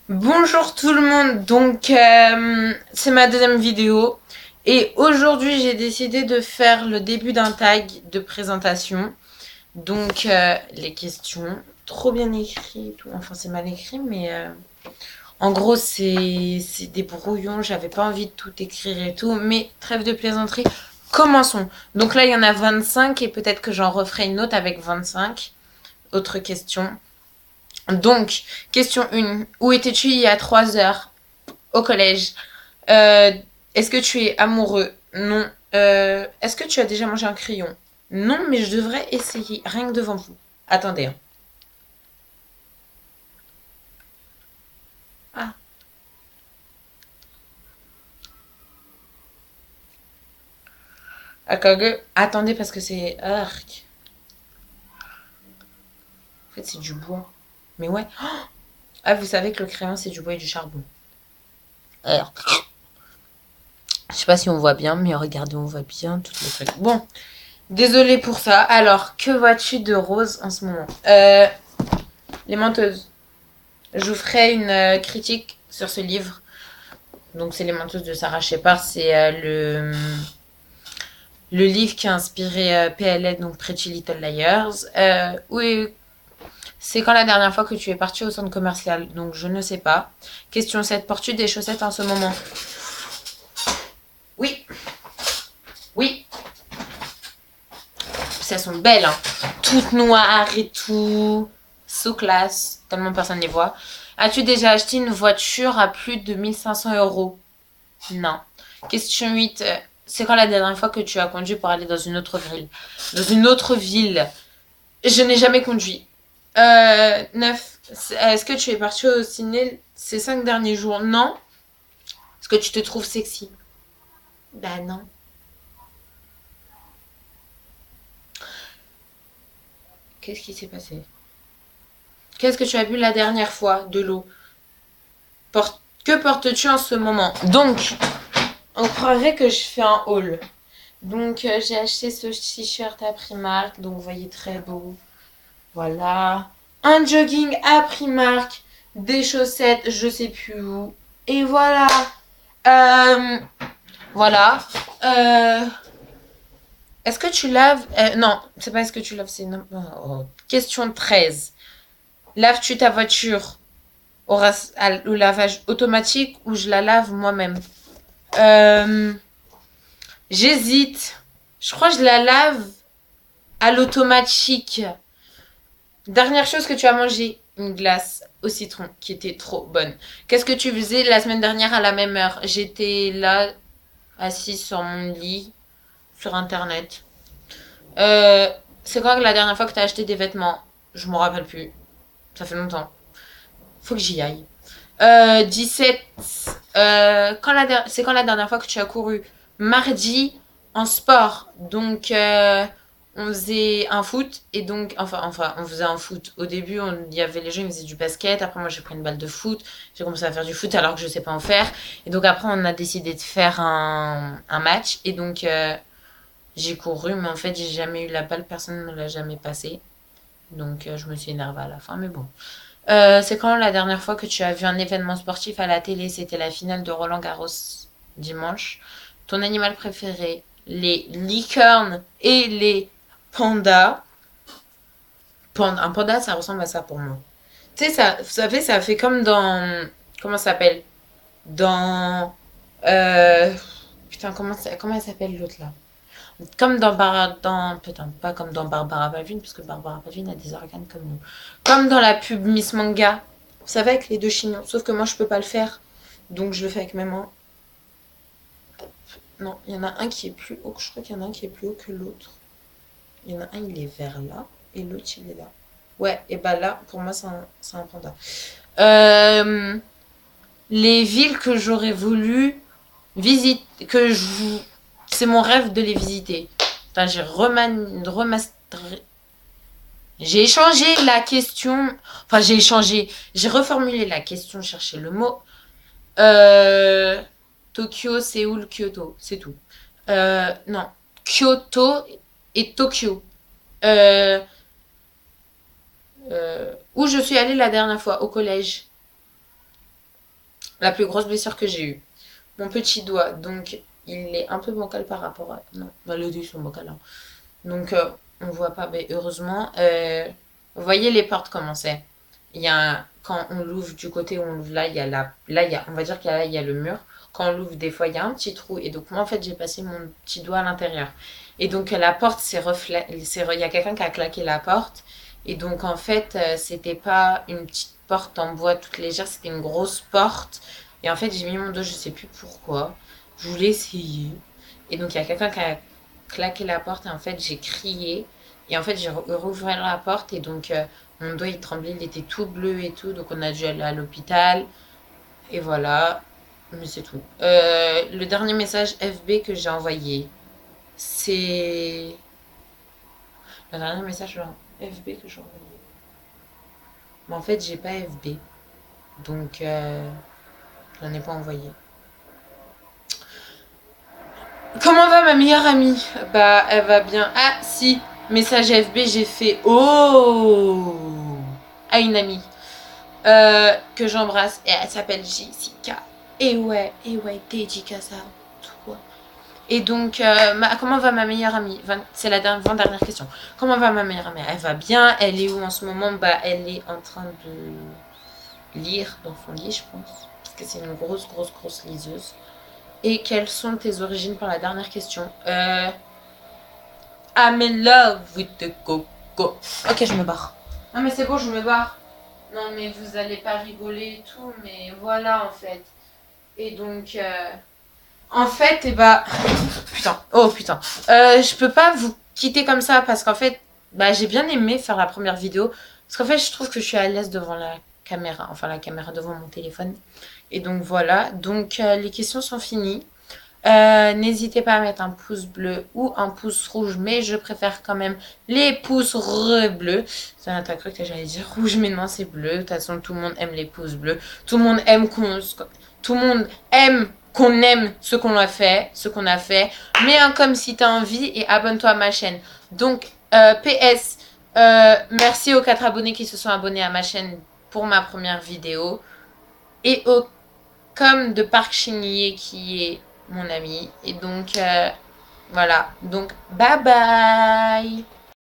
Bonjour tout le monde, donc c'est ma deuxième vidéo et aujourd'hui j'ai décidé de faire le début d'un tag de présentation. Donc les questions, trop bien écrit et tout, enfin c'est mal écrit mais en gros c'est des brouillons, j'avais pas envie de tout écrire et tout, mais trêve de plaisanterie, commençons. Donc là il y en a 25 et peut-être que j'en referai une autre avec 25 autres questions. Donc, question 1. Où étais-tu il y a 3 heures? Au collège. Euh, Est-ce que tu es amoureux? Non. Est-ce que tu as déjà mangé un crayon? Non, mais je devrais essayer, rien que devant vous. Attendez, hein. Ah, attendez parce que c'est... Arc. En fait, c'est du bois. Mais ouais. Ah, vous savez que le crayon, c'est du bois et du charbon. Arc. Je sais pas si on voit bien, mais regardez, on voit bien toutes les trucs. Bon, désolé pour ça. Alors, que vois-tu de rose en ce moment? Les menteuses. Je vous ferai une critique sur ce livre. Donc, c'est Les menteuses de Sarah Shepard. C'est le livre qui a inspiré PLL, donc Pretty Little Liars. Oui, c'est quand la dernière fois que tu es parti au centre commercial? Donc, je ne sais pas. Question 7. Portes-tu des chaussettes en ce moment? Oui, oui. Elles sont belles, hein. Toutes noires et tout. So classe. Tellement personne ne les voit. As-tu déjà acheté une voiture à plus de 1 500 euros? Non. Question 8. C'est quand la dernière fois que tu as conduit pour aller dans une autre ville? Dans une autre ville. Je n'ai jamais conduit. 9. Est-ce que tu es parti au ciné ces 5 derniers jours? Non. Est-ce que tu te trouves sexy? Bah non. Qu'est-ce qui s'est passé? Qu'est-ce que tu as bu la dernière fois? De l'eau. Que portes-tu en ce moment? Donc, on croirait que je fais un haul. Donc, j'ai acheté ce t-shirt à Primark. Donc, vous voyez, très beau. Voilà. Un jogging à Primark. Des chaussettes, je sais plus où. Et voilà. Euh, voilà. Euh, Est-ce que tu laves... non, c'est pas est-ce que tu laves, c'est... Non. Oh. Question 13. Laves-tu ta voiture au lavage automatique ou je la lave moi-même? Euh, J'hésite. Je crois que je la lave à l'automatique. Dernière chose que tu as mangé, une glace au citron qui était trop bonne. Qu'est-ce que tu faisais la semaine dernière à la même heure? J'étais là, assise sur mon lit, sur internet. Euh, c'est quoi la dernière fois que tu as acheté des vêtements? Je m'en rappelle plus. Ça fait longtemps. Faut que j'y aille. 17. C'est quand la dernière fois que tu as couru? Mardi en sport. Donc, on faisait un foot. Et donc, enfin, on faisait un foot. Au début, il y avait les gens, ils faisaient du basket. Après, moi, j'ai pris une balle de foot. J'ai commencé à faire du foot alors que je sais pas en faire. Et donc, après, on a décidé de faire un match. Et donc, j'ai couru. Mais en fait, j'ai jamais eu la balle. Personne ne me l'a jamais passée. Donc, je me suis énervée à la fin. Mais bon. C'est quand la dernière fois que tu as vu un événement sportif à la télé? C'était la finale de Roland Garros dimanche. Ton animal préféré? Les licornes et les pandas. Un panda, ça ressemble à ça pour moi. Tu sais, ça fait comme dans... Comment ça s'appelle? Dans... Euh, putain, comment elle s'appelle l'autre là? Comme putain, pas comme dans Barbara Pavine, parce que Barbara Pavine a des organes comme nous. Comme dans la pub Miss Manga. Vous savez, avec les deux chignons. Sauf que moi, je peux pas le faire. Donc, je le fais avec mes mains. Non, il y en a un qui est plus haut. Je crois qu'il y en a un qui est plus haut que l'autre. Il y en a un, il est vers là. Et l'autre, il est là. Ouais, et bah là, pour moi, c'est un panda. Euh, les villes que j'aurais voulu visiter, c'est mon rêve de les visiter. Enfin, j'ai échangé la question. Enfin, j'ai reformulé la question, cherché le mot. Euh, Tokyo, Séoul, Kyoto, c'est tout. Non, Kyoto et Tokyo. Euh, où je suis allée la dernière fois, au collège. La plus grosse blessure que j'ai eue. Mon petit doigt, donc il est un peu bancal par rapport à... Non, bah, les deux sont bancals. Hein. Donc on voit pas, mais heureusement. Vous voyez les portes comment c'est. Il y a quand on l'ouvre du côté où on l'ouvre là, il y a là il y a, on va dire qu'il y a là il y a le mur. Quand on l'ouvre des fois il y a un petit trou et donc moi en fait j'ai passé mon petit doigt à l'intérieur. Et donc la porte il y a quelqu'un qui a claqué la porte et donc en fait c'était pas une petite porte en bois toute légère, c'était une grosse porte et en fait j'ai mis mon doigt, je sais plus pourquoi. Je voulais essayer et donc il y a quelqu'un qui a claqué la porte et en fait j'ai crié et en fait j'ai rouvert la porte et donc mon doigt il tremblait, il était tout bleu et tout donc on a dû aller à l'hôpital et voilà, mais c'est tout. Le dernier message FB que j'ai envoyé, c'est le dernier message FB que j'ai envoyé. Mais en fait j'ai pas FB donc j'en ai pas envoyé. Comment va ma meilleure amie? Bah, elle va bien. Ah, si, message FB, j'ai fait oh à une amie que j'embrasse et elle s'appelle Jessica. Et ouais, dédicace à toi. Et donc, comment va ma meilleure amie? C'est la dernière question. Comment va ma meilleure amie? Elle va bien. Elle est où en ce moment? Bah, elle est en train de lire dans son lit, je pense. Parce que c'est une grosse liseuse. Et quelles sont tes origines pour la dernière question? I'm in love with the coco. Ok, je me barre. Non mais c'est bon, je me barre. Non mais vous allez pas rigoler et tout, mais voilà en fait. Et donc, en fait, et bah... Putain, oh putain. Je peux pas vous quitter comme ça parce qu'en fait, bah j'ai bien aimé faire la première vidéo. Parce qu'en fait, je trouve que je suis à l'aise devant la caméra. Enfin, la caméra devant mon téléphone. Et donc voilà. Donc, les questions sont finies. N'hésitez pas à mettre un pouce bleu ou un pouce rouge, mais je préfère quand même les pouces bleus. Ça t'as cru que j'allais dire rouge, mais non, c'est bleu. De toute façon, tout le monde aime les pouces bleus. Tout le monde aime qu'on aime ce qu'on a fait, Mets un comme si t'as envie et abonne-toi à ma chaîne. Donc, PS, merci aux 4 abonnés qui se sont abonnés à ma chaîne pour ma première vidéo. Et au comme de Park Shin-hye qui est mon ami. Et donc, voilà. Donc, bye bye.